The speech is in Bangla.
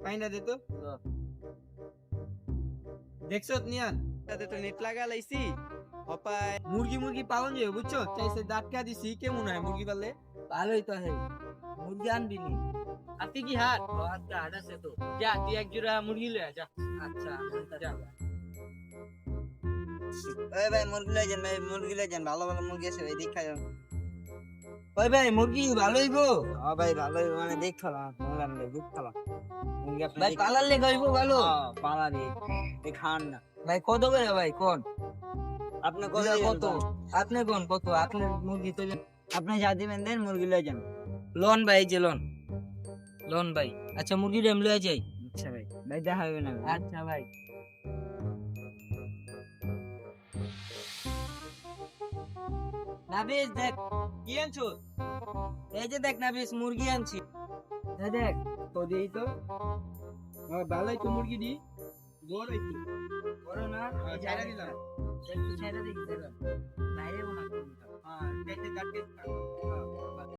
পাইনা দে তো দেখছো নিয়ান তাতে তো নেট লাগা লাইছি অপায় মুরগি মুরগি পালন যাবে বুঝছো চাইছে দাঁতকা দিছি কেমন হয় মুরগি পালে ভালোই তো হে মুরগি আনবি নি আজকে কি হাট আজকে হাট আছে তো যা তুই এক জোড়া মুরগি লয়ে যা আচ্ছা যা ওই ভাই মুরগি লয়ে যান ভালো ভালো মুরগি আছে ভাই দেখাই ওই ভাই মুরগি ভালোই গো হ্যাঁ ভাই ভালোই মানে দেখছলাম বললাম রে দেখছলাম মুরগি আপনি ভাই পালার লে গাইবো ভালো পালারে খান না ভাই কত করে ভাই কোন আপনি কত আপনি কোন কত আপনার মুরগি তো আপনি যা দিবেন দেন মুরগি লয়ে যান লোন ভাই যে লোন লোন ভাই আচ্ছা মুরগি ডেম লয়ে যাই আচ্ছা ভাই ভাই দেখা হবে না আচ্ছা ভাই নাবিস দেখ কি আনছো এই যে দেখ নাবিস মুরগি আনছি এই দেখ তো দেই তো ভালোই তো মুরগি দি বড় একটু বড় না ছাইড়া দিলাম একটু ছেড়ে দেখি বাইরে না হ্যাঁ দেখতে দাঁড়কে